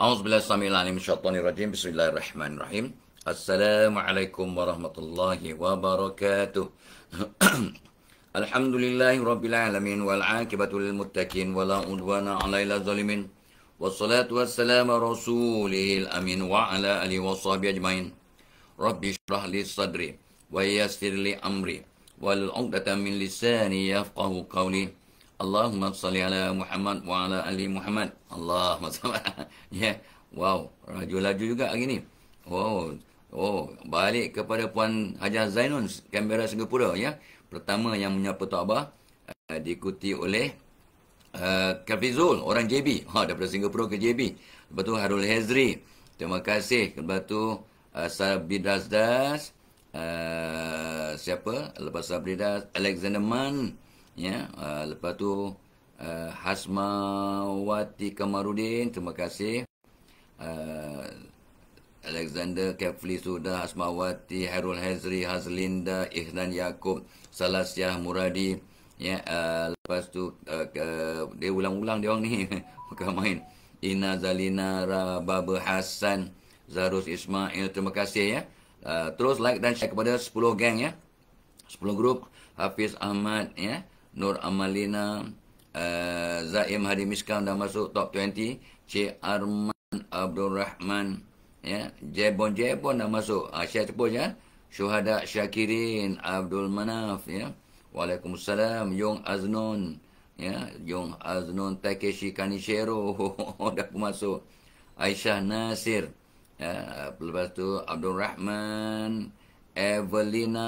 A'udzubillahi samil alim syaitanir rajim. Bismillahirrahmanirrahim. Assalamualaikum warahmatullahi wabarakatuh. Alhamdulillahi rabbil alamin wal aqibatu lil muttaqin wala udwana 'alal zalimin. Wassalatu wassalamu rasulil amin wa ala alihi washabihi ajmain. Rabbi shrah li sadri wa yassir li amri wal 'uqdatam min lisani yafqahu qawli. Allahumma salli ala Muhammad wa ala ali Muhammad. Allahumma salli. Ya. Wow, laju-laju juga hari ni. Balik kepada Puan Hajar Zainun, Canberra Singapura ya. Pertama yang menyapa Tok Abah diikuti oleh Kafizul, orang JB. Daripada Singapura ke JB. Lepas tu Harul Hezri. Terima kasih. Lepas tu Sabri Dasdas. Siapa? Lepas Sabri Das, Alexander Mann. Ya, lepas tu Hasmawati Kamarudin, terima kasih. Alexander Kefli sudah, Hasmawati, Harul Hezri, Hazlinda, Ihsan Yaakob, Salasyah Muradi. Ya, lepas tu dia ulang-ulang dia orang ni bukan main. Ina Zalina, Baba Hassan, Zarus Ismail, terima kasih ya. Terus like dan share kepada 10 geng ya. 10 grup. Hafiz Ahmad ya. Nur Amalina, Zaim Hadi Miskan dah masuk top 20. Cik Arman Abdul Rahman, ya. Jebon dah masuk. Share terus ya. Syuhada Syakirin Abdul Manaf, ya. Waalaikumsalam. Yung Aznun, ya. Yung Aznun Takeshi Kanishiro dah masuk. Aisyah Nasir, ya. Lepas tu Abdul Rahman, Evelina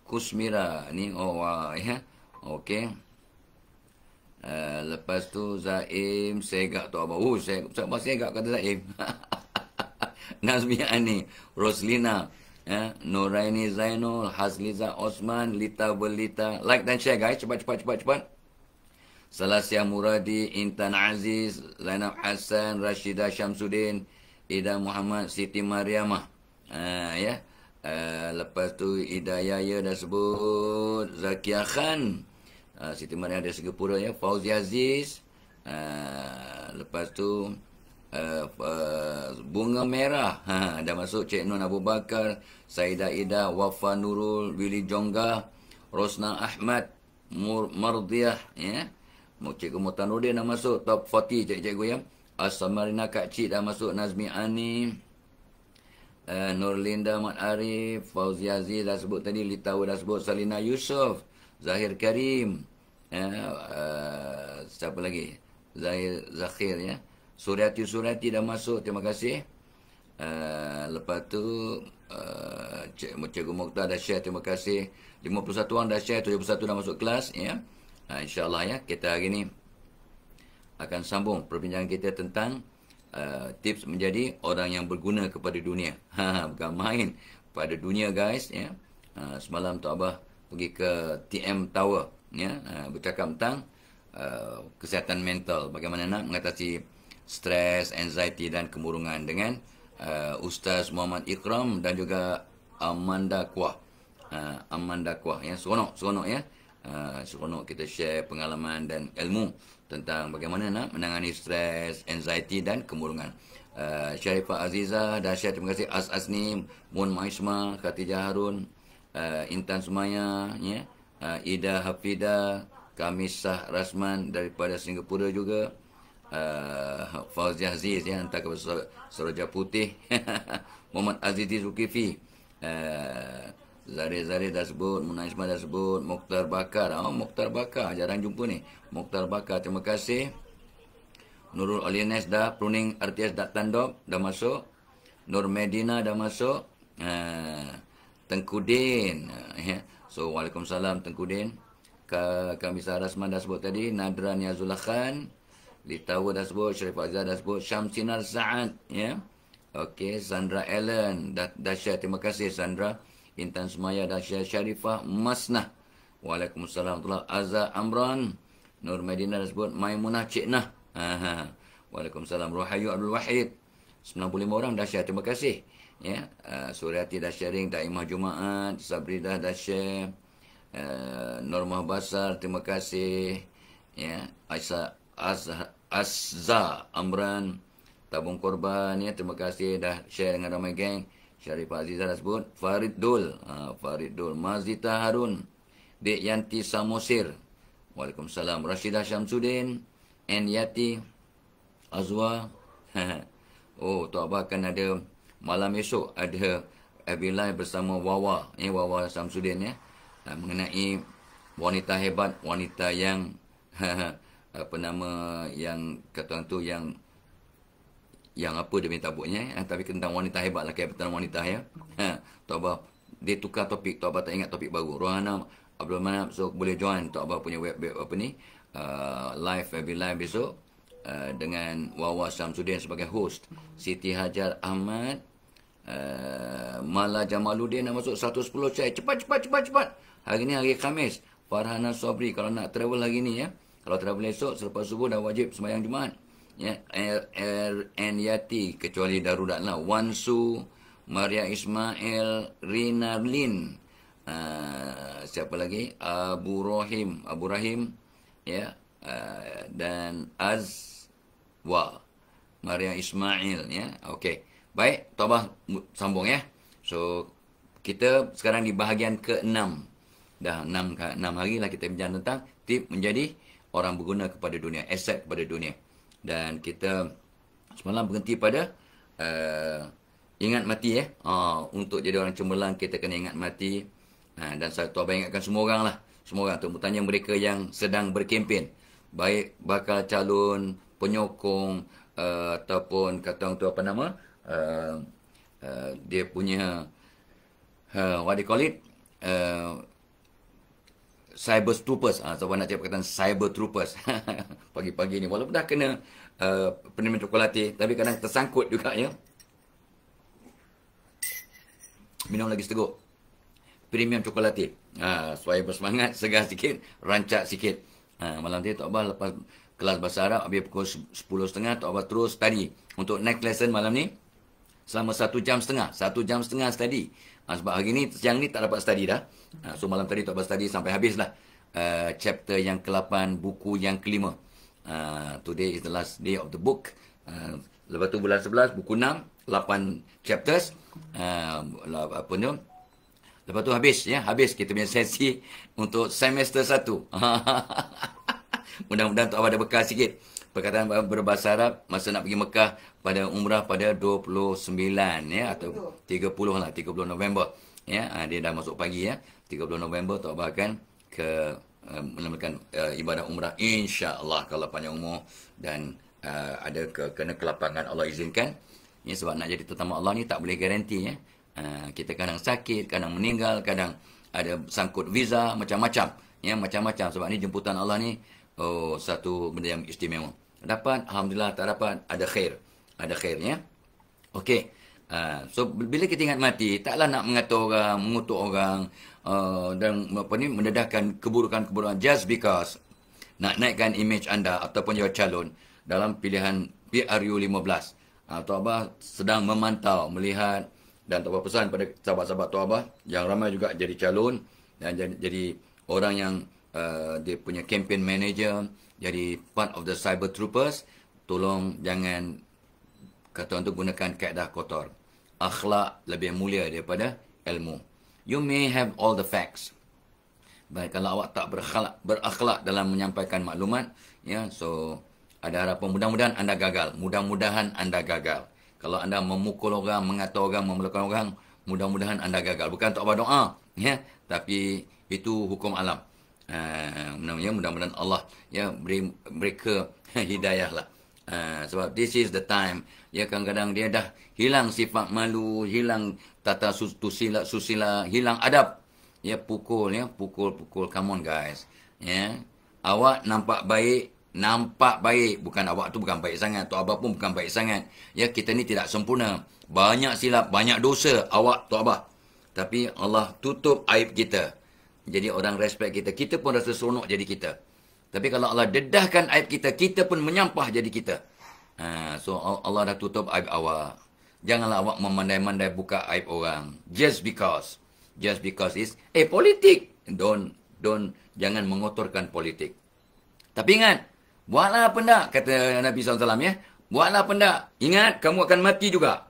Kusmira ni ya. Okey. Lepas tu Zaim Segak tu Abah. Segak kata Zaim. Nazmi Ani, Roslina, ya, Nuraini Zainul, Hazliza Osman, Lita Belita. Like dan share guys, cepat. Salasyah Muradi, Intan Aziz, Zainab Hassan, Rashida Syamsuddin, Ida Muhammad, Siti Mariamah. Ya. Lepas tu Hidayah dah sebut, Zakia Khan, Siti Mariam dari Singapura ya, Fauzi Aziz. Lepas tu Bunga Merah, dah masuk. Cik Nun Abu Bakar, Saida Ida, Wafa Nurul, Willy Jongga, Rosna Ahmad, Mardiah ya. Cikgu Mutanudin dah masuk top 40 cikgu ya. Asamarina Kak Cik dah masuk. Nazmi Ani, Nurlinda Mat Arif, Fauzi Aziz dah sebut tadi, Litawa dah sebut, Salina Yusof, Zahir Karim, siapa lagi? Zakhir ya. Suryati dah masuk, terima kasih. Lepas tu Cikgu Mokhtar dah share, terima kasih. 51 orang dah share, 71 dah masuk kelas ya. InsyaAllah ya, kita hari ni akan sambung perbincangan kita tentang tips menjadi orang yang berguna kepada dunia. Bukan main pada dunia guys ya. Semalam Tok Abah pergi ke TM Tower ya, bercakap tentang kesihatan mental, bagaimana nak mengatasi stres, anxiety dan kemurungan dengan Ustaz Muhammad Ikram dan juga Amanda Kuah. Amanda Kuah ya, seronok ya. Seronok kita share pengalaman dan ilmu tentang bagaimana nak menangani stres, anxiety dan kemurungan. Syarifah Aziza dah share, terima kasih. Asni, Mun Maisma, Khatijah Harun, Intan Sumaya, ya. Ida Hafida, Kamisah Rasman daripada Singapura juga. Fauzi Aziz ya, hantar ke Soroja Putih. Muhammad Azizi Zulkifli, Zari dah sebut, Munaisma dah sebut, Mokhtar Bakar. Mokhtar Bakar, jarang jumpa ni. Mokhtar Bakar, terima kasih. Nurul Alienes dah, Pruning RTS Tandop dah masuk. Nur Medina dah masuk. Tengkudin. So, Waalaikumsalam Tengkudin. Kamisah Rasman dah sebut tadi. Nadra Niazullah Khan. Litawa dah sebut. Syarifah Azhar dah sebut. Syamsinar Sa'ad. Ya. Okey, Sandra Allen dah share. Terima kasih Sandra. Intan Semaya dan Syarifah Masnah. Waalaikumsalam. Azza Amran. Nur Medina dah sebut. Maimunah Cik Nah. Waalaikumsalam. Rohayu Abdul Wahid. 95 orang dah share. Terima kasih. Ya. Suryati dah sharing. Daimah Jumaat. Sabridah dah share. Normah Basar. Terima kasih. Ya. Azza Amran. tabung korban ya. Terima kasih dah share dengan ramai geng. Syarifah Azizah dah sebut. Farid Dul. Farid Dul. Mazita Harun. Dek Yanti Samosir. Waalaikumsalam. Rashidah Syamsuddin. N Yati. Azwa. Oh, Tok Abah akan ada malam esok ada FB Live bersama Wawa. Wawa Syamsuddin ya. Mengenai wanita hebat, wanita yang apa nama yang kata orang tu yang apa dia minta tabuknya tapi tentang wanita hebat lah, tentang wanita ya. Tok Abah dia tukar topik, Tok Abah tak ingat topik baru. Rohana Abdul Manap, so boleh join Tok Abah punya web apa ni live FB Live besok dengan Wawa Syamsuddin sebagai host. Siti Hajar Ahmad, Mala Jamaluddin nak masuk 110 cai. Cepat. Hari ni hari Khamis. Farhana Sobri, kalau nak travel hari ni ya. Kalau travel esok selepas subuh dah wajib sembahyang Jumaat. Ya, RN Yati kecuali darurat lah. Wansu, Maria Ismail, Rina Lin. Siapa lagi? Abu Rahim ya. Dan Azwa, Maria Ismail ya. Okey. Baik, Tok Abah sambung ya. So kita sekarang di bahagian ke-6. Dah 6 hari lah kita bincang tentang tip menjadi orang berguna kepada dunia, aset kepada dunia. Dan kita semalam berhenti pada ingat mati ya. Untuk jadi orang cemerlang kita kena ingat mati. Dan saya Tok Abah ingatkan semua orang lah. Semua orang, terutamanya mereka yang sedang berkempen. Baik bakal calon, penyokong, ataupun kata orang tu apa nama, dia punya what they call it, cyber troopers. Sebab nak cakap perkataan cyber troopers pagi-pagi ni, walaupun dah kena penerima cokolati, tapi kadang tersangkut juga ya. Minum lagi seteguk premium cokolati supaya bersemangat, segar sikit, rancak sikit. Malam ni Tok Abah lepas kelas bahasa Arab habis pukul 10.30, Tok Abah terus study untuk next lesson malam ni selama 1 jam setengah. 1 jam setengah study. Sebab hari ni, siang ni tak dapat study dah. So malam tadi Tok Abah study sampai habis lah. Chapter yang ke-8, buku yang ke-5. Today is the last day of the book. Lepas tu bulan 11, buku 6, 8 chapters. Apa ni? Lepas tu habis ya, habis kita punya sesi untuk semester 1. Mudah-mudahan Tok Abah ada bekal sikit perkataan berbahasa Arab masa nak pergi Mekah pada umrah pada 29 ya, atau 30 lah, 30 November ya. Dia dah masuk pagi ya. 30 November Tok Abah akan ke melakukan ibadah umrah, insya-Allah kalau panjang umur dan ada kena ke lapangan Allah izinkan ya. Sebab nak jadi tetamu Allah ni tak boleh garanti ya. Kita kadang sakit, kadang meninggal, kadang ada sangkut visa, macam-macam ya, macam-macam. Sebab ni jemputan Allah ni satu benda yang istimewa. Dapat, alhamdulillah. Tak dapat, ada khair ya. Okey. So bila kita ingat mati, taklah nak mengata orang, mengutuk orang, dan apa ni, mendedahkan keburukan-keburukan just because nak naikkan image anda ataupun your calon dalam pilihan PRU 15. Tok Abah sedang memantau, melihat, dan Tok Abah pesan pada sahabat-sahabat Tok Abah yang ramai juga jadi calon dan jadi orang yang dia punya campaign manager, jadi part of the cyber troopers. Tolong jangan kata orang tu gunakan kaedah kotor. Akhlak lebih mulia daripada ilmu. You may have all the facts, baik kalau awak tak berakhlak dalam menyampaikan maklumat ya, so ada harapan mudah-mudahan anda gagal. Mudah-mudahan anda gagal. Kalau anda memukul orang, mengata orang, memelakukan orang, mudah-mudahan anda gagal. Bukan Tok Abah doa ya, tapi itu hukum alam. Mudah-mudahan Allah ya beri mereka hidayah lah. Sebab this is the time ya, kadang-kadang dia dah hilang sifat malu, hilang tata susila, hilang adab ya. Pukul, come on guys ya. Awak nampak baik, bukan awak tu bukan baik sangat, Tok Abah pun bukan baik sangat ya. Kita ni tidak sempurna, banyak silap, banyak dosa awak Tok Abah, tapi Allah tutup aib kita. Jadi orang respect kita, kita pun rasa seronok jadi kita. Tapi kalau Allah dedahkan aib kita, kita pun menyampah jadi kita. So Allah dah tutup aib awak. Janganlah awak memandai-mandai buka aib orang just because is politik. Jangan mengotorkan politik. Tapi ingat, buatlah apa nak, kata Nabi SAW ya, Buatlah apa enggak. Ingat, kamu akan mati juga.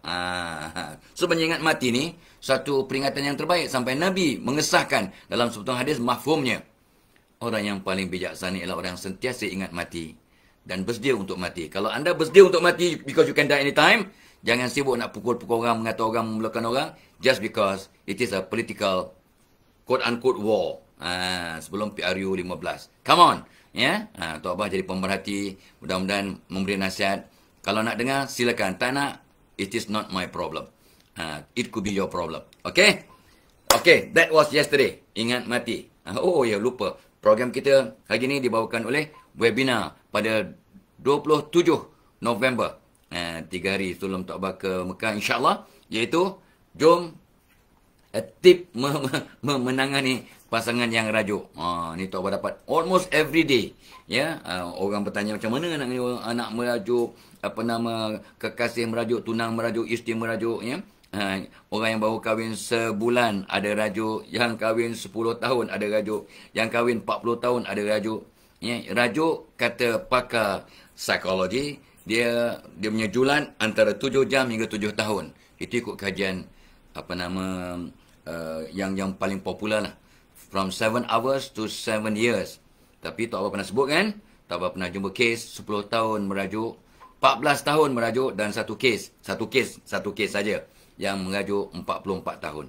Sebenarnya ingat mati ni, satu peringatan yang terbaik sampai Nabi mengesahkan dalam sebuah hadis mafhumnya. Orang yang paling bijaksana ialah orang yang sentiasa ingat mati dan bersedia untuk mati. Kalau anda bersedia untuk mati because you can die anytime, jangan sibuk nak pukul-pukul orang, mengata orang, memulakan orang, just because it is a political quote-unquote war. Sebelum PRU 15. Come on. Ya, Tok Abah jadi pemerhati, mudah-mudahan memberi nasihat. Kalau nak dengar, silakan. Tak nak, it is not my problem. It could be your problem. Okay? Okay, that was yesterday. Ingat mati. Oh ya, lupa. Program kita hari ini dibawakan oleh webinar pada 27 November. 3 hari sebelum Tok Abah ke Mekah, insyaAllah. Iaitu, jom tip menangani pasangan yang rajuk. Ni Tok Abah dapat almost every day. Ya, orang bertanya macam mana anak merajuk, kekasih merajuk, tunang merajuk, isteri merajuk, ya. Orang yang baru kahwin sebulan ada rajuk, yang kahwin 10 tahun ada rajuk, yang kahwin 40 tahun ada rajuk. Ya, rajuk kata pakar psikologi, dia punya julan antara 7 jam hingga 7 tahun. Itu ikut kajian yang paling popular lah. From 7 hours to 7 years. Tapi Tok Abah pernah sebut kan? Tok Abah pernah jumpa kes 10 tahun merajuk, 14 tahun merajuk dan satu kes saja yang merajuk 44 tahun.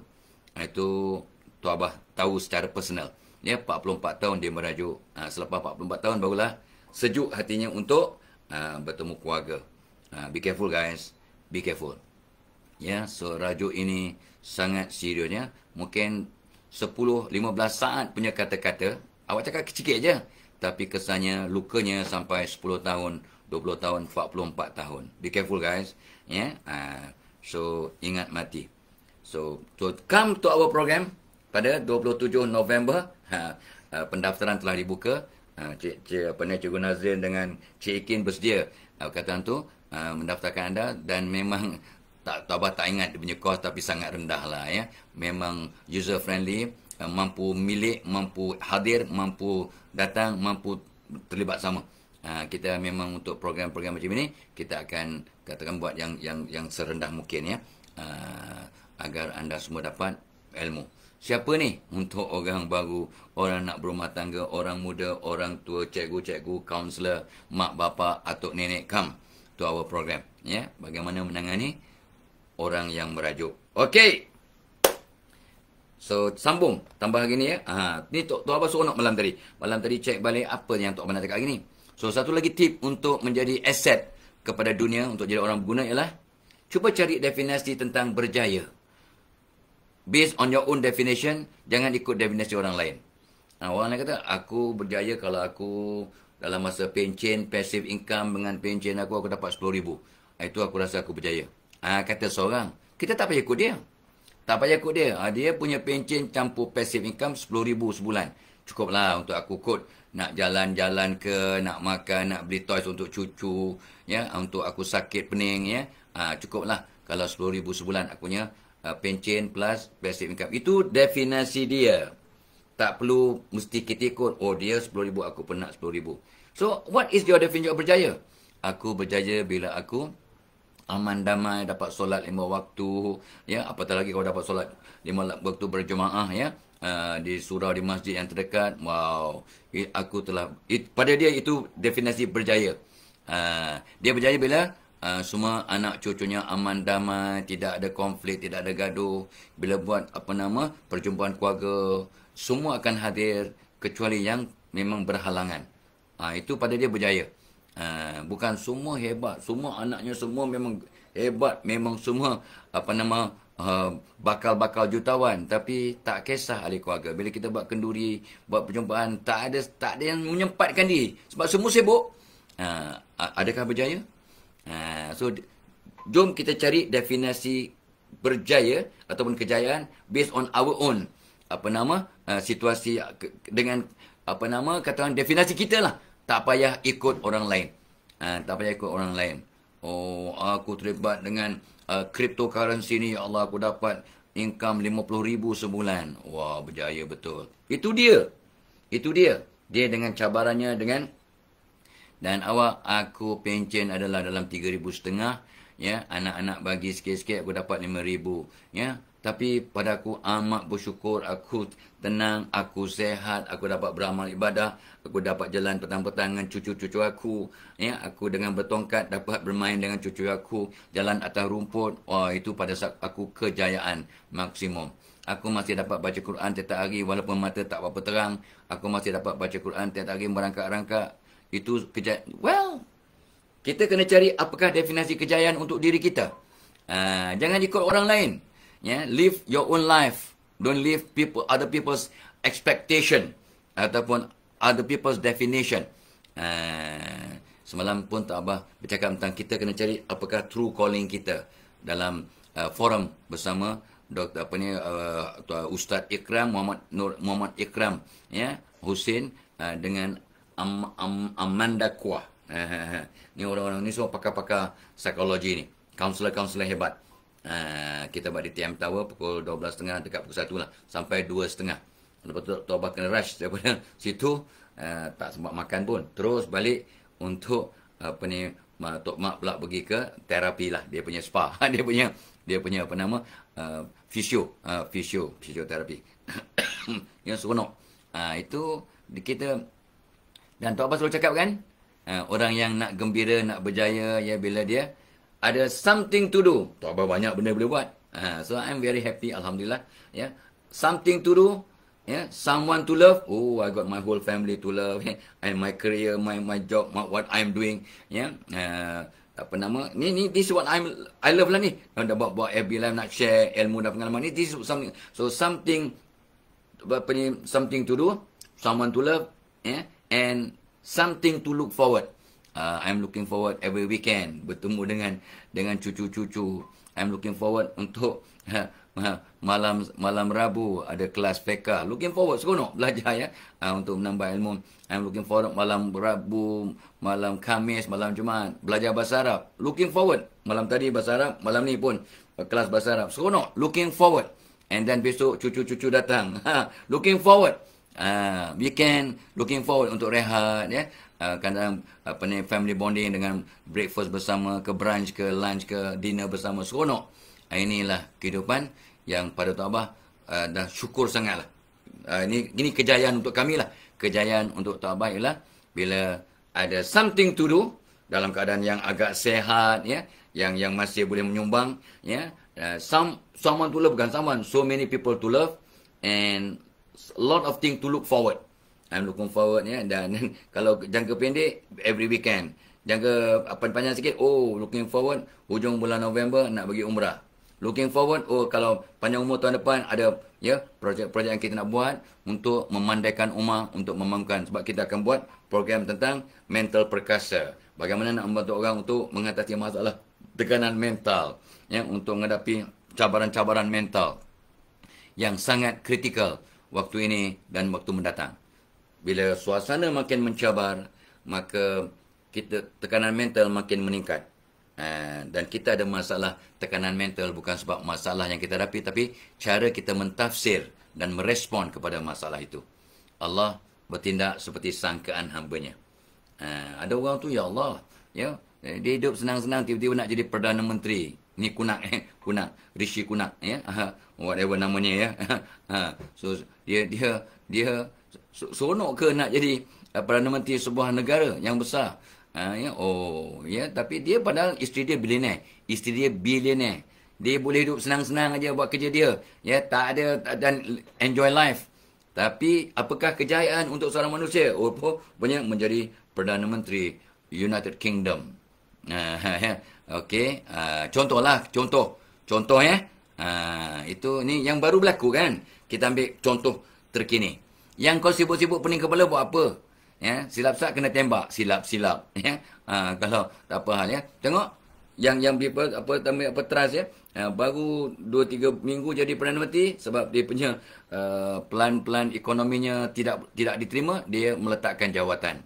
Itu Tok Abah tahu secara personal. Ya, 44 tahun dia merajuk. Selepas 44 tahun barulah sejuk hatinya untuk bertemu keluarga. Be careful guys. Be careful. Ya, so rajuk ini sangat seriusnya. Mungkin 10-15 saat punya kata-kata, awak cakap kecil je. Tapi kesannya, lukanya sampai 10 tahun, 20 tahun, 44 tahun. Be careful guys. Yeah? So, ingat mati. So come to our program pada 27 November. Pendaftaran telah dibuka. Cikgu Nazrin dengan Cik Ikin bersedia kata tu mendaftarkan anda, dan memang Tok Abah tak ingat dia punya kos, tapi sangat rendah lah ya. Memang user friendly, mampu milik, mampu hadir, mampu datang, mampu terlibat sama. Kita memang untuk program-program macam ini kita akan katakan buat yang serendah mungkin ya, agar anda semua dapat ilmu. Siapa ni? Untuk orang baru, orang nak berumah tangga, orang muda, orang tua, cikgu-cikgu, kaunselor, mak bapa, atuk nenek, come to our program ya. Bagaimana menangani orang yang merajuk. Okey. So, sambung. Tambah lagi ni ya. Ni Tok Abah seronok malam tadi. Malam tadi cek balik apa yang Tok Abah nak cakap hari ni. So, satu lagi tip untuk menjadi aset kepada dunia, untuk jadi orang berguna ialah cuba cari definisi tentang berjaya. Based on your own definition, jangan ikut definisi orang lain. Orang lain kata, aku berjaya kalau aku dalam masa pencen, passive income dengan pencen aku dapat 10,000. Itu aku rasa aku berjaya. Kata seorang, kita tak payah ikut dia. Tak payah ikut dia. Dia punya pencen campur passive income 10,000 sebulan. Cukuplah untuk aku kot. Nak jalan-jalan ke, nak makan, nak beli toys untuk cucu, ya, untuk aku sakit pening, ya. Cukuplah kalau 10,000 sebulan akunya pencen plus passive income. Itu definisi dia. Tak perlu mesti kita ikut. Oh, dia 10,000, aku pun nak 10,000. So, what is your definition of berjaya? Aku berjaya bila aku aman damai, dapat solat 5 waktu, ya, apatah lagi kalau dapat solat 5 waktu berjemaah, ya, di surau, di masjid yang terdekat. Wow, aku telah, pada dia itu definisi berjaya. Dia berjaya bila semua anak cucunya aman damai, tidak ada konflik, tidak ada gaduh. Bila buat perjumpaan keluarga, semua akan hadir kecuali yang memang berhalangan. Itu pada dia berjaya. Bukan semua hebat, semua anaknya semua memang hebat, memang semua bakal-bakal jutawan, tapi tak kisah ahli keluarga. Bila kita buat kenduri, buat perjumpaan, tak ada yang menyempatkan diri sebab semua sibuk. Adakah berjaya? So jom kita cari definisi berjaya ataupun kejayaan based on our own situasi, dengan katakan definisi kita lah. Tak payah ikut orang lain. Tak payah ikut orang lain. Oh, aku terlibat dengan cryptocurrency ni. Ya Allah, aku dapat income 50,000 sebulan. Wah, berjaya betul. Itu dia. Itu dia. Dia dengan cabarannya, dengan Dan awak aku pencen adalah dalam 3,500, ya. Anak-anak bagi sikit-sikit aku dapat 5,000, ya. Tapi pada aku amat bersyukur, aku tenang, aku sehat, aku dapat beramal ibadah, aku dapat jalan petang-petang dengan cucu-cucu aku, ya. Aku dengan bertongkat dapat bermain dengan cucu aku, jalan atas rumput. Wah, itu pada saat aku kejayaan maksimum. Aku masih dapat baca Quran tiap hari walaupun mata tak berapa terang. Aku masih dapat baca Quran tiap hari merangkak-rangkak. Itu kejayaan. Well, kita kena cari apakah definisi kejayaan untuk diri kita. Jangan ikut orang lain. Ya, live your own life. Don't live other people's expectation ataupun other people's definition. Semalam pun Tak Abah bercakap tentang kita kena cari apakah true calling kita dalam forum bersama Dr. Ustaz Ikram Muhammad Ikram, ya, Hussein dengan Amanda Kuah. Ni orang-orang ni semua pakar-pakar psikologi ni. Kaunselor-kaunselor hebat. Kita buat di TM Tower pukul 12.30 dekat pukul 1 lah. Sampai 2.30. Lepas tu Tok Abah kena rush daripada situ. Tak sempat makan pun. Terus balik untuk Tok Mak pula pergi ke terapi lah. Dia punya spa. dia punya apa nama, fisioterapi. Yang seronok. Itu kita. Dan Tok Abah selalu cakap kan, orang yang nak gembira, nak berjaya, ya, bila dia ada something to do. Tok Abah banyak benda boleh buat. So I'm very happy, alhamdulillah. Ya, something to do, ya, someone to love. Oh, I got my whole family to love. And my career, my job, what I'm doing. Ya, apa nama? Ni this is what I love lah ni. Dah buat FB Live nak share ilmu dan pengalaman ni. This is something. So something to do, someone to love, ya, and something to look forward. I'm looking forward every weekend bertemu dengan cucu-cucu. I'm looking forward untuk malam Rabu ada kelas fiqh. Looking forward, seronok belajar, ya, untuk menambah ilmu. I'm looking forward malam Rabu, malam Khamis, malam Jumaat belajar bahasa Arab. Looking forward. Malam tadi bahasa Arab, malam ni pun kelas bahasa Arab. Seronok, looking forward. And then besok cucu-cucu datang. Looking forward. Weekend, looking forward untuk rehat, ya. Kadang family bonding dengan breakfast bersama, ke brunch, ke lunch, ke dinner bersama. Seronok. Inilah kehidupan yang pada Tok Abah dah syukur sangatlah. Ini kejayaan untuk kami lah. Kejayaan untuk Tok Abah ialah bila ada something to do dalam keadaan yang agak sehat, ya, yang masih boleh menyumbang, ya. Someone to love, bukan someone, so many people to love, and a lot of things to look forward. I'm looking forward, ya. Dan kalau jangka pendek, every weekend. Jangka panjang sikit, looking forward, hujung bulan November nak pergi umrah. Looking forward, kalau panjang umur tahun depan ada, ya, projek-projek yang kita nak buat untuk memandaikan ummah, untuk membangunkan. Sebab kita akan buat program tentang mental perkasa. Bagaimana nak membantu orang untuk mengatasi masalah tekanan mental, ya, untuk menghadapi cabaran-cabaran mental yang sangat kritikal waktu ini dan waktu mendatang. Bila suasana makin mencabar, maka tekanan mental makin meningkat. Dan kita ada masalah tekanan mental bukan sebab masalah yang kita hadapi, tapi cara kita mentafsir dan merespon kepada masalah itu. Allah bertindak seperti sangkaan hamba-Nya. Ada orang tu, ya Allah, ya, dia hidup senang-senang, tiba-tiba nak jadi Perdana Menteri. Ni Kunak, Rishi Kunak, ya, whatever namanya, ya. So dia seronok ke nak jadi Perdana Menteri sebuah negara yang besar? Tapi dia padahal isteri dia bilioner. Dia boleh hidup senang-senang aja buat kerja dia, ya, tak ada, dan enjoy life. Tapi apakah kejayaan untuk seorang manusia? Banyak menjadi Perdana Menteri United Kingdom. Okey, contoh, ya. Itu ni yang baru berlaku kan. Kita ambil contoh terkini. Yang kau sibuk-sibuk pening kepala buat apa? Ya, silap-silap kena tembak, silap-silap, ya. Kalau tak apa hal, ya. Tengok yang trust, ya. Baru 2-3 minggu jadi Perdana Menteri sebab dia punya pelan-pelan ekonominya tidak diterima, dia meletakkan jawatan.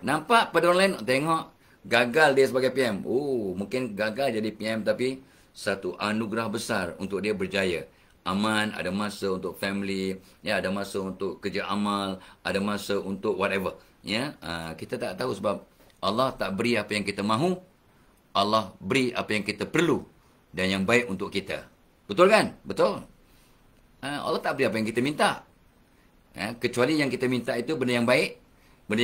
Nampak pada orang lain, tengok gagal dia sebagai PM. Mungkin gagal jadi PM, tapi satu anugerah besar untuk dia berjaya. Aman, ada masa untuk family, ya, ada masa untuk kerja amal, ada masa untuk whatever, ya, kita tak tahu sebab Allah tak beri apa yang kita mahu, Allah beri apa yang kita perlu dan yang baik untuk kita. Betul kan? Betul. Allah tak beri apa yang kita minta. Kecuali yang kita minta itu benda yang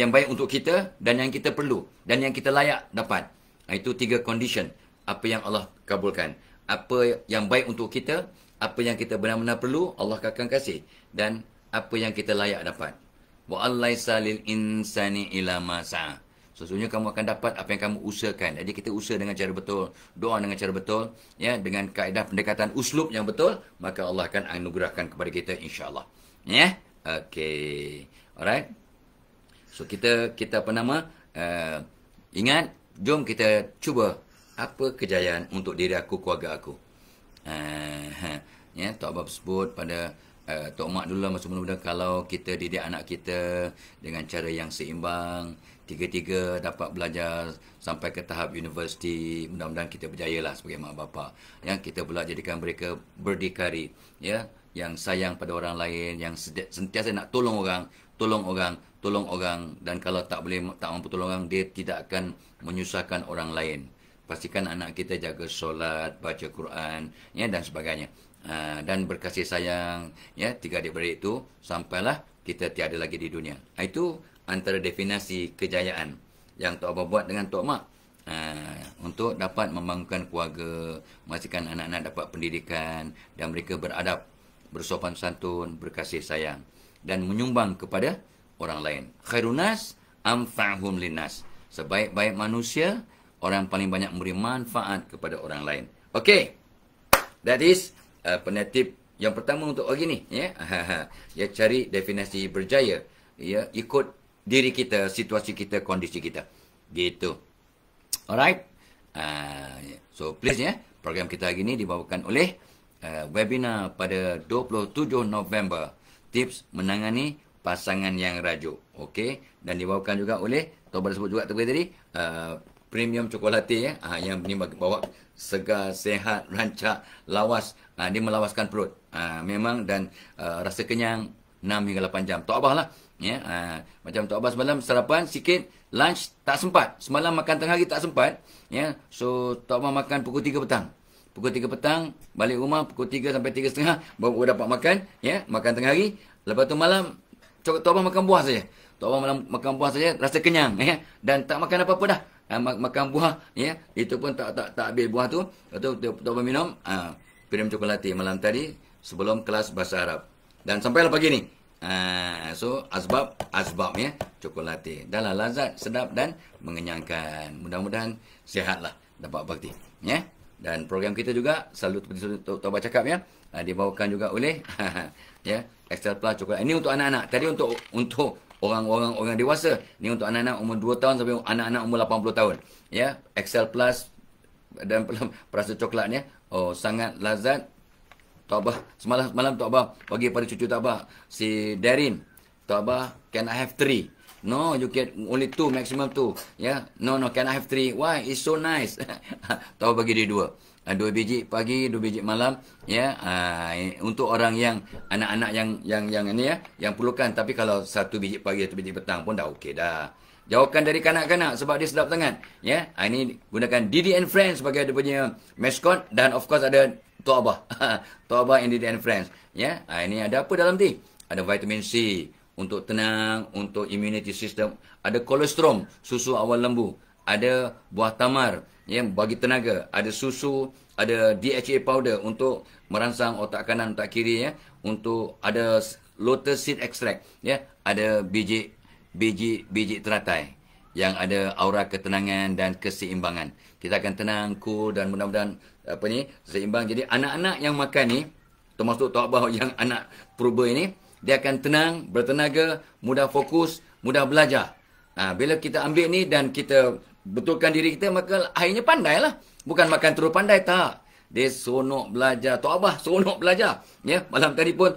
baik untuk kita dan yang kita perlu dan yang kita layak dapat. Itu 3 condition apa yang Allah kabulkan. Apa yang baik untuk kita, apa yang kita benar-benar perlu, Allah akan kasih, dan apa yang kita layak dapat. Wa allaisa lil insani illa ma sa'a. Sesungguhnya kamu akan dapat apa yang kamu usahakan. Jadi kita usaha dengan cara betul, doa dengan cara betul, ya, dengan kaedah pendekatan uslub yang betul, maka Allah akan anugerahkan kepada kita, insya-Allah. Ya. Okey. Alright. So kita apa nama? Ingat, jom kita cuba apa kejayaan untuk diri aku, keluarga aku. Ya, Tok Abah sebut pada Tok Mak dulu lah masa muda-muda, kalau kita didik anak kita dengan cara yang seimbang, tiga-tiga dapat belajar sampai ke tahap universiti, mudah-mudahan kita berjaya lah sebagai mak bapa. Ya, kita pula jadikan mereka berdikari, ya, yang sayang pada orang lain, yang sentiasa nak tolong orang, dan kalau tak mampu tolong orang, dia tidak akan menyusahkan orang lain. Pastikan anak kita jaga solat, baca Quran, ya, dan sebagainya. Dan berkasih sayang, ya, 3 adik-beradik itu sampailah kita tiada lagi di dunia. Itu antara definisi kejayaan yang Tok Abah buat dengan Tok Mak, untuk dapat membangunkan keluarga, memastikan anak-anak dapat pendidikan dan mereka beradab, bersopan santun, berkasih sayang dan menyumbang kepada orang lain. Khairunas anfa'hum linnas. Sebaik-baik manusia, orang paling banyak memberi manfaat kepada orang lain. Okey. That is penetip yang pertama untuk hari ni, ya. Ya, cari definisi berjaya, ya, ikut diri kita, situasi kita, kondisi kita. Gitu. Alright. So please, ya, program kita hari ni dibawakan oleh webinar pada 27 November, tips menangani pasangan yang rajuk. Okey, dan dibawakan juga oleh Tok sebut juga tadi premium cokolate, ya, yang ni bawa segar, sehat, rancak, lawas. Dia melawaskan perut. Memang, dan rasa kenyang 6 hingga 8 jam. Tok Abah lah, ya. Macam Tok Abah semalam sarapan sikit, lunch tak sempat. Semalam makan tengah hari tak sempat, ya. So Tok Abah makan pukul 3 petang. Pukul 3 petang, balik rumah pukul 3 sampai 3.30 baru dapat makan, ya, makan tengah hari. Lepas tu malam Tok Abah makan buah saja. Tok Abah malam makan buah saja, rasa kenyang, ya, dan tak makan apa-apa dah. Makan buah, ya, itu pun tak habis buah tu. Lepas tu Tok Abah minum pirim cokolate malam tadi sebelum kelas bahasa Arab. Dan sampailah pagi ni. So asbab, ya, cokolate. Dah lah lazat, sedap dan mengenyangkan. Mudah-mudahan sihatlah, dapat bakti, ya. Dan program kita juga selalu seperti Tok Abah cakap, ya, dibawakan juga oleh ya, Excel Plus coklat. Ini untuk anak-anak. Tadi untuk orang dewasa. Ini untuk anak-anak umur 2 tahun sampai anak-anak umur 80 tahun. Ya, Excel Plus dan perasa coklatnya. Oh, sangat lazat. Tok Abah semalam Tok Abah bagi pada cucu Tok Abah si Darin. Tok Abah, can I have 3? No, you get only 2, maximum 2. Ya, no, can I have 3? Why? It's so nice. Tok Abah bagi dia 2. 2 biji pagi, 2 biji malam, ya. Untuk orang yang anak-anak yang ini, ya, yang perlukan. Tapi kalau 1 biji pagi, 1 biji petang pun dah okey dah. Jauhkan dari kanak-kanak sebab dia sedap sangat, ya. Ini gunakan Didi and Friends sebagai dia punya mascot, dan of course ada Tok Abah. Tok Abah and Didi and Friends, ya. Ini ada apa dalam ni? Ada vitamin C untuk tenang, untuk immunity system. Ada kolostrum, susu awal lembu. Ada buah tamar, ya, bagi tenaga. Ada susu, ada DHA powder untuk merangsang otak kanan, otak kiri, ya. Untuk ada lotus seed extract, ya. Ada biji teratai yang ada aura ketenangan dan keseimbangan. Kita akan tenang, cool, dan mudah-mudahan seimbang. Jadi anak-anak yang makan ni, termasuk Tok Abah yang anak purba ini, dia akan tenang, bertenaga, mudah fokus, mudah belajar. Bila kita ambil ni dan kita betulkan diri kita, maka akhirnya pandailah. Bukan makan terus pandai, tak. Dia sonok belajar. Tok Abah sonok belajar. Ya, malam tadi pun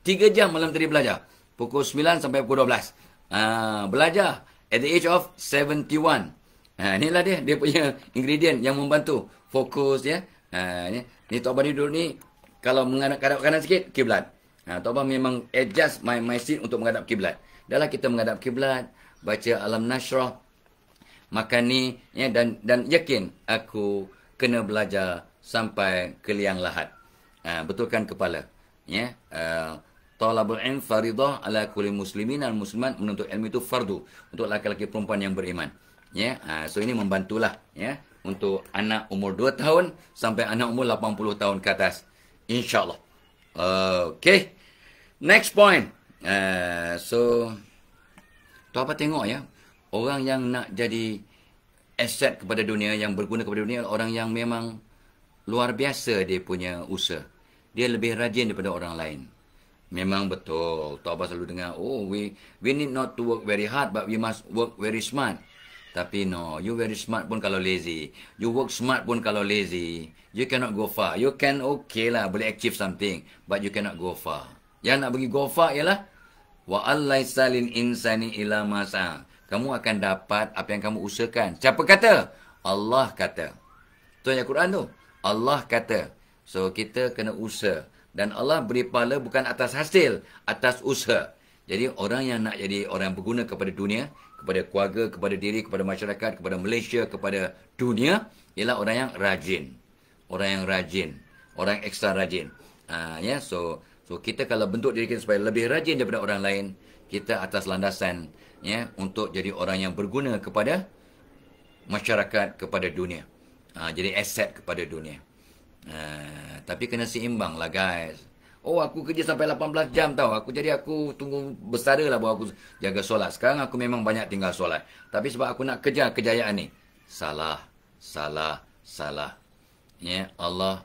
3 jam malam tadi belajar. Pukul 9 sampai pukul 12. Belajar at the age of 71. Inilah dia punya ingredient yang membantu fokus, ya. Ni Tok Abah duduk ni, kalau menghadap kanan sikit, kiblat. Tok Abah memang adjust my seat untuk menghadap kiblat. Dahlah kita menghadap kiblat, baca Alam Nashrah, makan ni, ya, dan yakin aku kena belajar sampai ke liang lahat. Betulkan kepala. Ya, talabul ilm faridah ala kulli muslimin dan muslimat, menuntut ilmu itu fardu untuk laki-laki perempuan yang beriman. Ya, so ini membantulah, ya, untuk anak umur 2 tahun sampai anak umur 80 tahun ke atas. InsyaAllah. Okay. Next point. So, tu apa tengok, ya. Orang yang nak jadi aset kepada dunia, yang berguna kepada dunia, orang yang memang luar biasa dia punya usaha. Dia lebih rajin daripada orang lain. Memang betul. Tok Abah selalu dengar, oh, we need not to work very hard, but we must work very smart. Tapi no, you very smart pun kalau lazy. You work smart pun kalau lazy. You cannot go far. You can okay lah, boleh achieve something, but you cannot go far. Yang nak pergi go far ialah wa allaisa lil insani illa ma sa'a. Kamu akan dapat apa yang kamu usahakan. Siapa kata? Allah kata. Tu ayat Quran tu. Allah kata. So kita kena usaha. Dan Allah beri pahala bukan atas hasil, atas usaha. Jadi orang yang nak jadi orang yang berguna kepada dunia, kepada keluarga, kepada diri, kepada masyarakat, kepada Malaysia, kepada dunia, ialah orang yang rajin. Orang yang rajin. Orang yang ekstra rajin. Ya, so kita kalau bentuk diri kita supaya lebih rajin daripada orang lain, kita atas landasan, ya, untuk jadi orang yang berguna kepada masyarakat, kepada dunia. Jadi aset kepada dunia. Tapi kena seimbang lah, guys. Oh, aku kerja sampai 18 jam tau. Aku tunggu bersara lah baru aku jaga solat. Sekarang aku memang banyak tinggal solat. Tapi sebab aku nak kejar kejayaan ni. Salah. Ya, Allah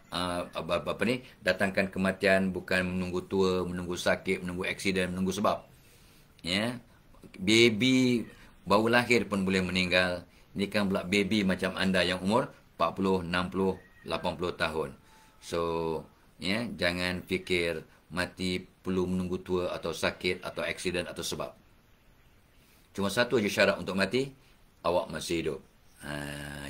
datangkan kematian bukan menunggu tua, menunggu sakit, menunggu aksiden, menunggu sebab. Ya. Baby baru lahir pun boleh meninggal. Ini kan pula baby macam anda yang umur 40, 60, 80 tahun. So, ya, jangan fikir mati perlu menunggu tua atau sakit atau aksiden atau sebab. Cuma satu aja syarat untuk mati, awak masih hidup.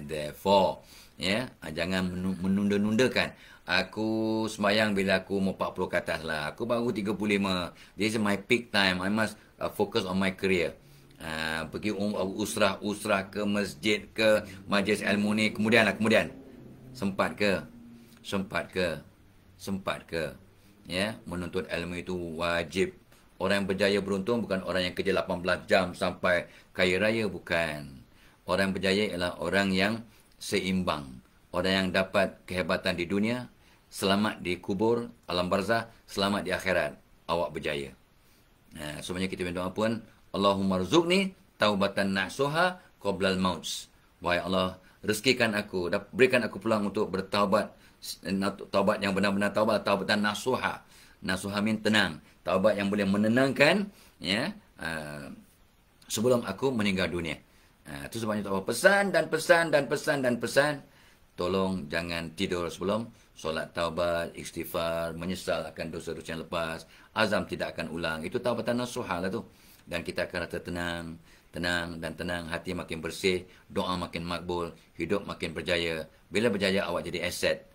Therefore, ya, jangan menunda-nundakan. Aku sembahyang bila aku mau 40 ke atas lah. Aku baru 35. This is my peak time. I must focus on my career. Pergi usrah ke masjid ke majlis ilmu ni. Kemudian. Sempat ke? Ya, menuntut ilmu itu wajib. Orang yang berjaya beruntung bukan orang yang kerja 18 jam sampai kaya raya, bukan. Orang yang berjaya ialah orang yang seimbang. Orang yang dapat kehebatan di dunia, selamat di kubur, alam barzah, selamat di akhirat. Awak berjaya. Sebenarnya kita minta doa pun, Allahumma rzuqni taubatan nasuha qoblal mauts. Wahai Allah, rezekikan aku, berikan aku peluang untuk bertaubat. Taubat yang benar-benar taubatan nasuha. Nasuha min tenang. Taubat yang boleh menenangkan, ya, sebelum aku meninggal dunia. Itu sebabnya pesan. Tolong jangan tidur sebelum solat taubat, istighfar, menyesal akan dosa-dosa yang lepas, azam tidak akan ulang. Itu taubatan nasuha lah tu. Dan kita akan rasa tenang, hati makin bersih, doa makin makbul, hidup makin berjaya. Bila berjaya, awak jadi aset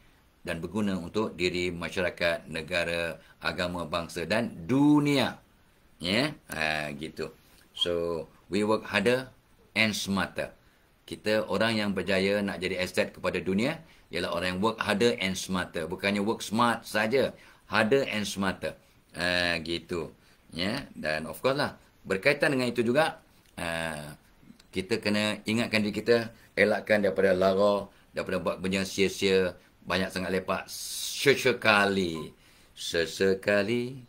dan berguna untuk diri, masyarakat, negara, agama, bangsa dan dunia. Ya, gitu. So, we work harder and smarter. Kita orang yang berjaya nak jadi aset kepada dunia ialah orang yang work harder and smarter. Bukannya work smart saja, harder and smarter. Gitu. Ya, dan of course lah, berkaitan dengan itu juga, kita kena ingatkan diri kita, elakkan daripada lara, daripada buat benda sia-sia, banyak sangat lepak. Sesekali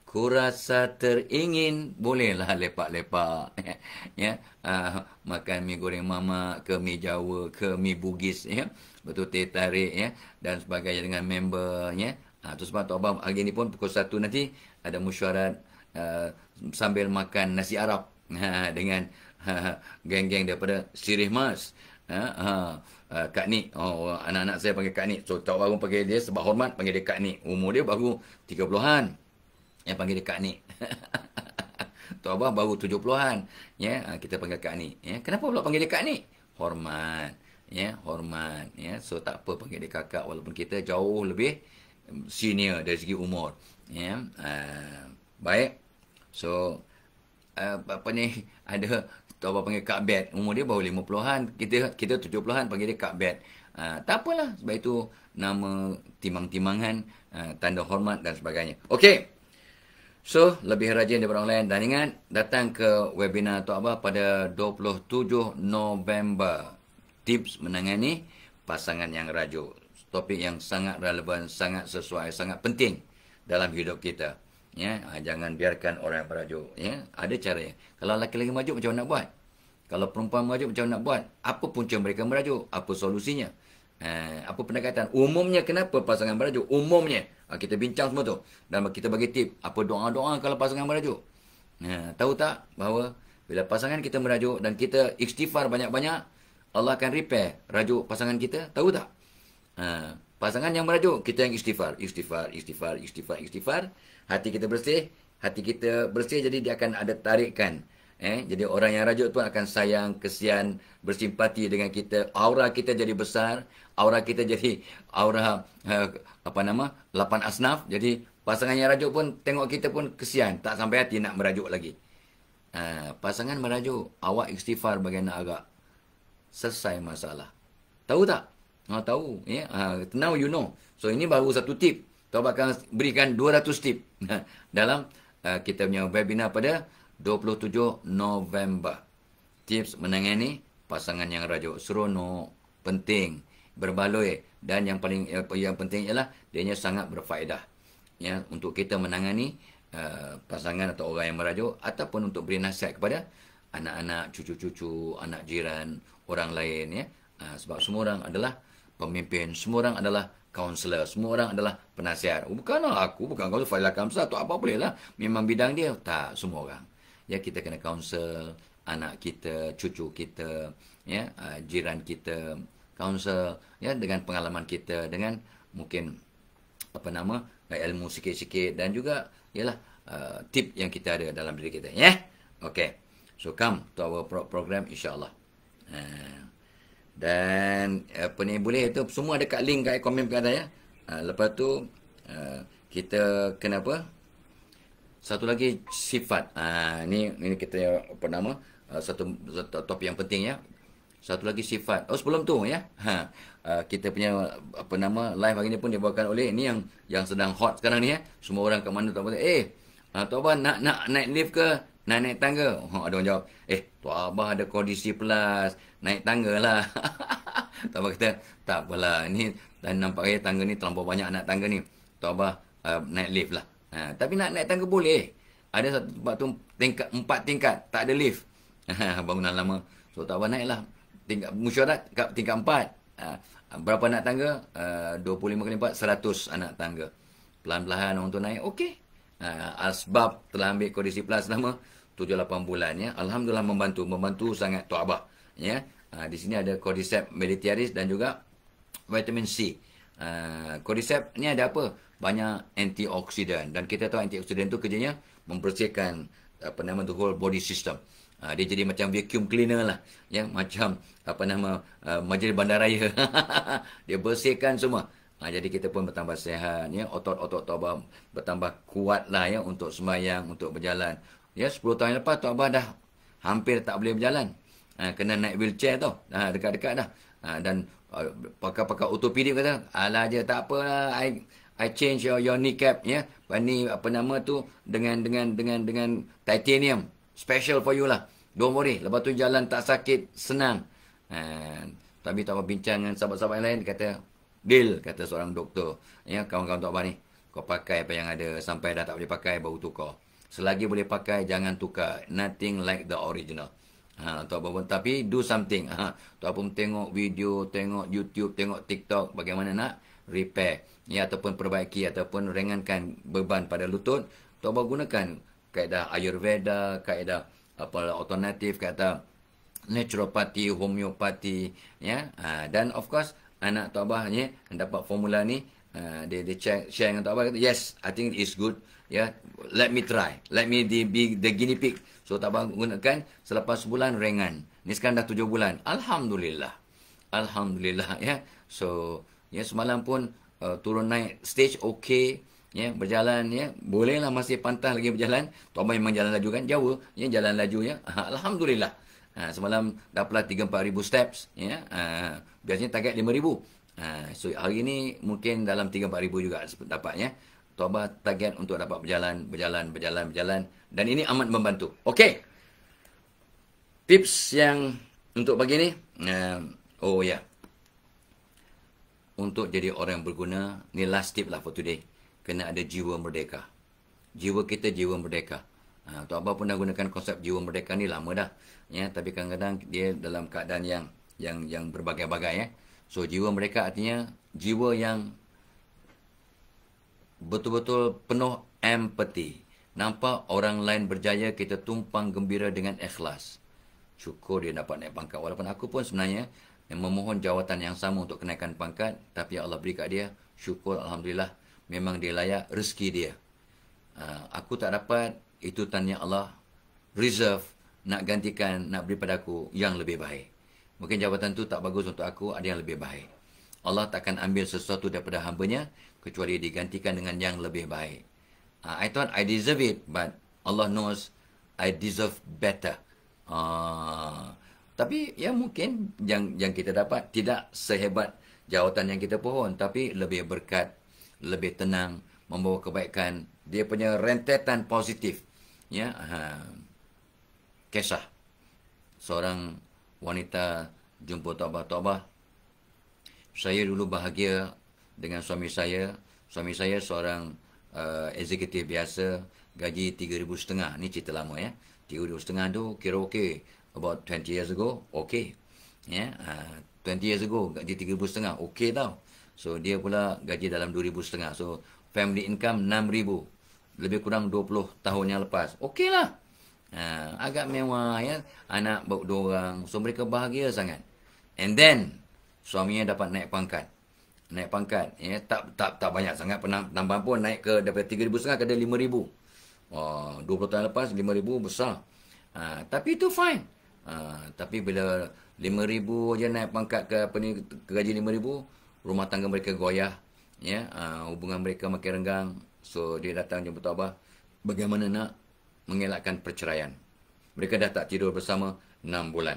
ku rasa teringin, bolehlah lepak-lepak. Ya, makan mi goreng mamak ke mi Jawa ke mi Bugis, ya, betul teh tarik, ya, dan sebagainya dengan member, ya. Tu sebab Tok Abang hari ni pun pukul 1 nanti ada mesyuarat sambil makan nasi Arab dengan geng-geng daripada Sirih Mas. Kak Nik. Anak-anak saya panggil Kak Nik. So, Tok Abang panggil dia sebab hormat, panggil dia Kak Nik. Umur dia baru 30-an. Yang panggil dia Kak Nik. Tok Abang baru 70-an. Ya, kita panggil Kak Nik. Ya, kenapa pula panggil dia Kak Nik? Hormat. Ya, hormat. Ya, so tak apa panggil dia kakak walaupun kita jauh lebih senior dari segi umur. Ya, baik. So, apa ni, ada Tok Abah panggil Kak Bet. Umur dia baru 50-an. Kita 70-an panggil dia Kak Bet. Tak apalah. Sebab itu nama timang-timangan, tanda hormat dan sebagainya. Okey. So, lebih rajin daripada orang lain. Dan ingat, datang ke webinar Tok Abah pada 27 November. Tips menangani pasangan yang rajuk. Topik yang sangat relevan, sangat sesuai, sangat penting dalam hidup kita. Ya, jangan biarkan orang merajuk. Ya, ada caranya. Kalau lelaki merajuk, macam mana nak buat? Kalau perempuan merajuk, macam mana nak buat? Apa punca mereka merajuk? Apa solusinya? Apa pendekatan? Umumnya, kenapa pasangan merajuk? Umumnya. Kita bincang semua tu. Dan kita bagi tip. Apa doa-doa kalau pasangan merajuk? Tahu tak bahawa bila pasangan kita merajuk dan kita istighfar banyak-banyak, Allah akan repair rajuk pasangan kita? Tahu tak? Pasangan yang merajuk, kita yang istighfar. Istighfar. Hati kita bersih, jadi dia akan ada tarikan. Jadi orang yang rajuk pun akan sayang, kesian, bersimpati dengan kita. Aura kita jadi besar. Aura kita jadi aura, 8 asnaf. Jadi pasangan yang rajuk pun tengok kita pun kesian. Tak sampai hati nak merajuk lagi. Pasangan merajuk, awak istighfar bagian nak agak. Selesai masalah. Tahu tak? Tahu. Now you know. So ini baru satu tip. Tuan akan berikan 200 tip dalam kita punya webinar pada 27 November. Tips menangani pasangan yang rajuk. Seronok, penting, berbaloi, dan yang paling yang penting ialah dianya sangat berfaedah. Ya, untuk kita menangani pasangan atau orang yang merajuk, ataupun untuk beri nasihat kepada anak-anak, cucu-cucu, anak jiran, orang lain, ya. Sebab semua orang adalah pemimpin, semua orang adalah kaunselor, semua orang adalah penasihat. Bukanlah aku, bukan kaunselor, Failah Kamsah atau apa boleh lah. Memang bidang dia. Tak, semua orang. Ya, kita kena counsel anak kita, cucu kita, ya, jiran kita, counsel, ya, dengan pengalaman kita, dengan mungkin ilmu sikit-sikit, dan juga ialah tip yang kita ada dalam diri kita, ya. Okay, so come to our program, insyaAllah. Dan apa ni, boleh tu semua ada kat link kat komen kat atas, ya. Lepas tu kita kenapa? Satu lagi sifat. Ini kita satu topik yang penting, ya. Satu lagi sifat. Oh, sebelum tu, ya. Kita punya live hari ni pun dibawakan oleh ini yang sedang hot sekarang ni, ya. Semua orang kat mana tak boleh. Tok Abah nak naik lift ke? Nak naik tangga? Ada orang jawab, Tok Abah ada kondisi plus, naik tangga lah. Tok Abah kata, tak apalah, ni dan nampaknya tangga ni terlampau banyak nak tangga ni. Tok Abah naik lift lah. Tapi nak naik tangga boleh. Ada satu tempat tu 4 tingkat, tak ada lift. Bangunan lama. So Tok Abah naik lah. Tingkat mesyuarat kat tingkat 4. Berapa anak tangga? 25 kali 4, 100 anak tangga. Pelan-pelan orang tu naik, okey. Asbab telah ambil kondisi plus selama 7-8 bulan, ya. Alhamdulillah membantu sangat Tok Abah, ya. Di sini ada Cordyceps Militaris dan juga vitamin C. Cordyceps ni ada apa? Banyak antioksidan, dan kita tahu antioksidan tu kerjanya membersihkan the whole body system. Dia jadi macam vacuum cleaner lah, ya, macam majlis bandaraya. Dia bersihkan semua. Jadi kita pun bertambah sihat, ya. Otot-otot Tok Abah bertambah kuat lah, ya, untuk sembahyang, untuk berjalan. Ya, 10 tahun lepas Tok Abah dah hampir tak boleh berjalan. Kena naik wheelchair tu. Dekat-dekat dah. Dan pakar-pakar ortopedik kata, alah je, tak apalah, I change your kneecap, ya. Ni dengan titanium. Special for you lah. Don't worry. Lepas tu jalan tak sakit, senang. Tapi Tok Abah bincang dengan sahabat-sahabat yang lain, kata, deal, kata seorang doktor, ya, kawan-kawan Tok Abah ni, kau pakai apa yang ada, sampai dah tak boleh pakai, baru tukar. Selagi boleh pakai, jangan tukar. Nothing like the original. Tok Abah pun, tapi do something. Tok Abah pun tengok video, tengok YouTube, tengok TikTok, bagaimana nak repair, ya, ataupun perbaiki, ataupun ringankan beban pada lutut. Tok Abah gunakan kaedah Ayurveda, kaedah alternatif, kaedah naturopati, homeopati, ya. Dan of course, anak Tok Abah ni dapat formula ni, dia share dengan Tok Abah, kata, yes, I think it's good, ya, let me try, let me be the guinea pig. So Tok Abah gunakan selepas sebulan ringan. Ni sekarang dah 7 bulan. Alhamdulillah, ya. So, ya, semalam pun turun naik stage okey. ya, berjalan, ya, bolehlah masih pantas lagi berjalan. Tuan memang jalan laju kan, jauh, ya, jalan laju, ya. Alhamdulillah. Semalam dapatlah 3-4 ribu steps, ya. Biasanya target 5 ribu. So hari ini mungkin dalam 3-4 ribu juga dapatnya. Tuan target untuk dapat berjalan. Dan ini amat membantu. Okey. Tips yang untuk pagi ni, oh ya. Untuk jadi orang yang berguna, ni last tip lah for today. Kena ada jiwa merdeka. Jiwa kita jiwa merdeka. Tuan Abah pun dah gunakan konsep jiwa merdeka ni lama dah. Ya, tapi kadang-kadang dia dalam keadaan yang berbagai-bagai, ya. So jiwa merdeka artinya jiwa yang betul-betul penuh empati. Nampak orang lain berjaya, kita tumpang gembira dengan ikhlas. Syukur dia dapat naik pangkat. Walaupun aku pun sebenarnya yang memohon jawatan yang sama untuk kenaikan pangkat, tapi Allah beri kat dia, syukur Alhamdulillah, memang dia layak, rezeki dia. Aku tak dapat, itu tanya Allah, reserve, nak gantikan, nak beri pada aku yang lebih baik. Mungkin jawatan tu tak bagus untuk aku, ada yang lebih baik. Allah takkan ambil sesuatu daripada hamba-Nya, kecuali digantikan dengan yang lebih baik. I thought I deserve it, but Allah knows I deserve better. Tapi ya mungkin yang kita dapat tidak sehebat jawatan yang kita pohon, tapi lebih berkat, lebih tenang, membawa kebaikan. Dia punya rentetan positif. Ya, kisah seorang wanita jumpa Taubah. Saya dulu bahagia dengan suami saya. Suami saya seorang eksekutif biasa, gaji 3,500. Ni cerita lama, ya. 3,500 tu kira okey. About 20 years ago, okay. Yeah, 20 years ago, gaji 3,500, okay tau. So, dia pula gaji dalam 2,500. So, family income 6,000. Lebih kurang 20 tahun yang lepas. Okay lah. Agak mewah, ya. Anak dua orang. So, mereka bahagia sangat. And then, suaminya dapat naik pangkat. Naik pangkat, ya. Tak banyak sangat penambahan pun. Naik ke daripada 3,500 ke 5,000. 20 tahun lepas, 5,000 besar. Tapi itu fine. Tapi bila 5,000 je naik pangkat ke gaji 5,000, rumah tangga mereka goyah, ya, hubungan mereka makin renggang. So dia datang jumpa Tuan Abah, bagaimana nak mengelakkan perceraian. Mereka dah tak tidur bersama 6 bulan.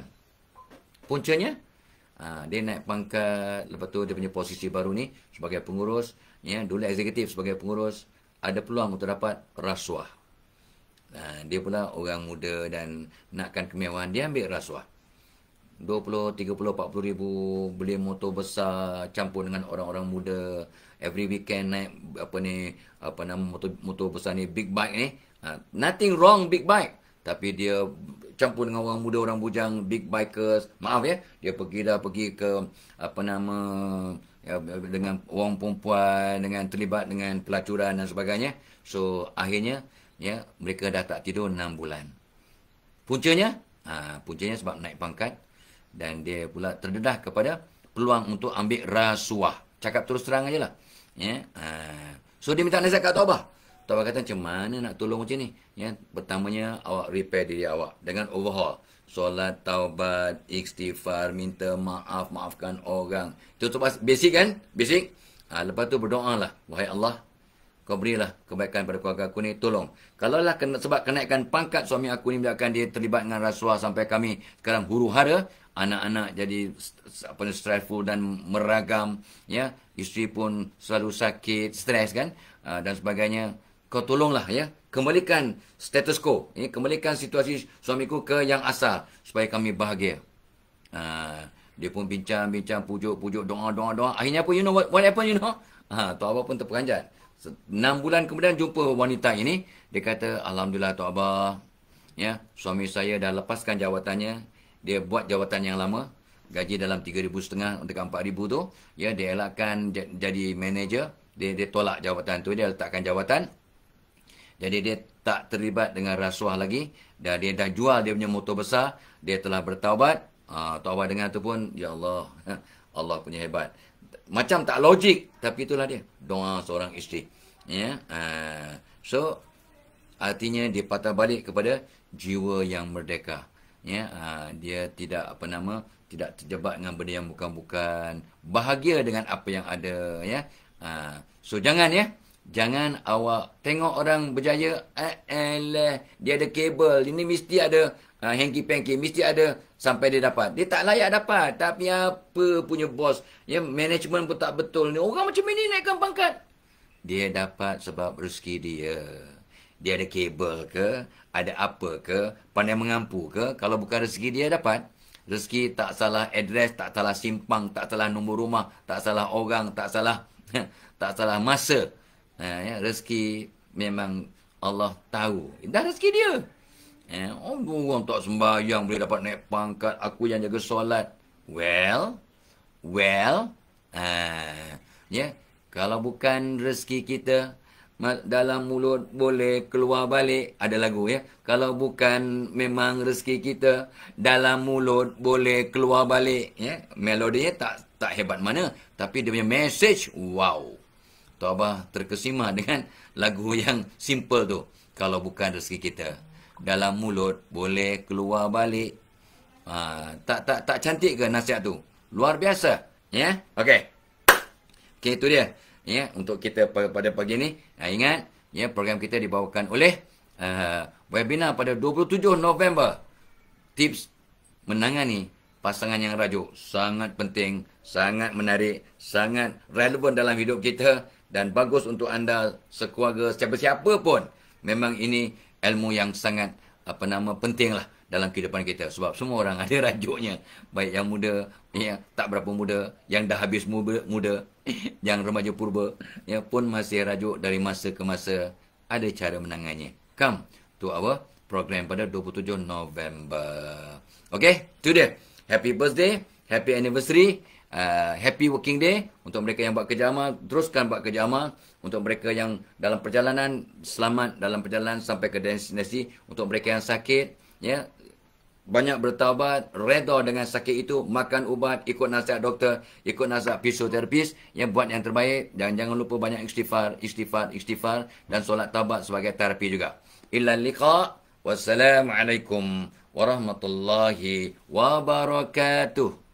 Puncanya, dia naik pangkat, lepas tu dia punya posisi baru ni sebagai pengurus, ya, dulu eksekutif sebagai pengurus, ada peluang untuk dapat rasuah. Dia pula orang muda dan nakkan kemewahan, dia ambil rasuah. 20, 30, 40 ribu, beli motor besar, campur dengan orang-orang muda. Every weekend naik motor besar ni, big bike ni. Nothing wrong big bike. Tapi dia campur dengan orang muda, orang bujang, big bikers. Maaf, ya, dia pergi ke dengan orang perempuan, dengan terlibat dengan pelacuran dan sebagainya. So akhirnya, ya, mereka dah tak tidur 6 bulan. Puncanya sebab naik pangkat dan dia pula terdedah kepada peluang untuk ambil rasuah. Cakap terus terang aja lah. Ya. So dia minta nasihat kat Tuan Abah. Tuan Abah kata, macam mana nak tolong macam ni? Ya, pertamanya awak repair diri awak dengan overhaul. Solat, taubat, istighfar, minta maaf, maafkan orang. Itu basic kan? Basic. Lepas tu berdoa lah. Wahai Allah, Kau berilah kebaikan pada keluarga aku ni, tolong. Kalaulah sebab kenaikan pangkat suami aku ni menyebabkan dia terlibat dengan rasuah sampai kami sekarang huru-hara, anak-anak jadi stressful dan meragam, ya, isteri pun selalu sakit, stres kan, dan sebagainya. Kau tolonglah, ya, kembalikan status quo, ya, kembalikan situasi suamiku ke yang asal supaya kami bahagia. Dia pun bincang-bincang, pujuk-pujuk, doa. Akhirnya apa, you know what happened, you know? Tuan Abah pun terperanjat. 6 bulan kemudian jumpa wanita ini, dia kata, Alhamdulillah Tuan Abah, ya, suami saya dah lepaskan jawatannya, dia buat jawatan yang lama, gaji dalam 3,500 untuk 4,000 tu, ya, dia elakkan jadi manager, dia tolak jawatan tu, dia letakkan jawatan, jadi dia tak terlibat dengan rasuah lagi, dan dia dah jual dia punya motor besar, dia telah bertaubat. Tuan Abah dengar tu pun, ya Allah, Allah punya hebat. Macam tak logik, tapi itulah dia, doa seorang isteri, ya. So artinya dia patah balik kepada jiwa yang merdeka, ya. Dia tidak tidak terjebak dengan benda yang bukan-bukan, bahagia dengan apa yang ada, ya. So jangan, ya, Jangan awak tengok orang berjaya, dia ada kabel, ini mesti ada hanky-panky, mesti ada sampai dia dapat. Dia tak layak dapat. Tapi apa punya bos, ya management pun tak betul. Ni orang macam ini naikkan pangkat. Dia dapat sebab rezeki dia. Dia ada kabel ke, ada apa ke, pandai mengampu ke. Kalau bukan rezeki dia dapat. Rezeki tak salah address, tak salah simpang, tak salah nombor rumah, tak salah orang, tak salah tak salah masa. Ya, rezeki memang Allah tahu. Dah rezeki dia. Orang tak sembahyang boleh dapat naik pangkat. Aku yang jaga solat. Well. Ya, kalau bukan rezeki kita, dalam mulut boleh keluar balik. Ada lagu ya. Kalau bukan memang rezeki kita, dalam mulut boleh keluar balik. Ya, melodinya tak hebat mana. Tapi dia punya message, wow. Tabah terkesima dengan lagu yang simple tu. Kalau bukan rezeki kita, dalam mulut boleh keluar balik. Tak cantik ke nasihat tu? Luar biasa. Ya, okey. Okey, itu dia. Ya, untuk kita pada pagi ni. Ingat, ya, program kita dibawakan oleh webinar pada 27 November. Tips menangani pasangan yang rajuk. Sangat penting, sangat menarik, sangat relevan dalam hidup kita. Dan bagus untuk anda sekeluarga, siapa-siapa pun. Memang ini ilmu yang sangat penting lah dalam kehidupan kita. Sebab semua orang ada rajuknya. Baik yang muda, ya, tak berapa muda, yang dah habis muda, yang remaja purba, ya, pun masih rajuk dari masa ke masa. Ada cara menangannya. Come to our program pada 27 November. Okay, itu dia. Happy birthday, happy anniversary. Happy working day. Untuk mereka yang buat kerja amal, teruskan buat kerja amal. Untuk mereka yang dalam perjalanan, selamat dalam perjalanan sampai ke destinasi. Untuk mereka yang sakit, ya, banyak bertaubat, reda dengan sakit itu, makan ubat, ikut nasihat doktor, ikut nasihat fisioterapis, yang buat yang terbaik. Dan jangan lupa banyak istighfar dan solat taubat sebagai terapi juga. Illa liqa. Wassalamualaikum warahmatullahi wabarakatuh.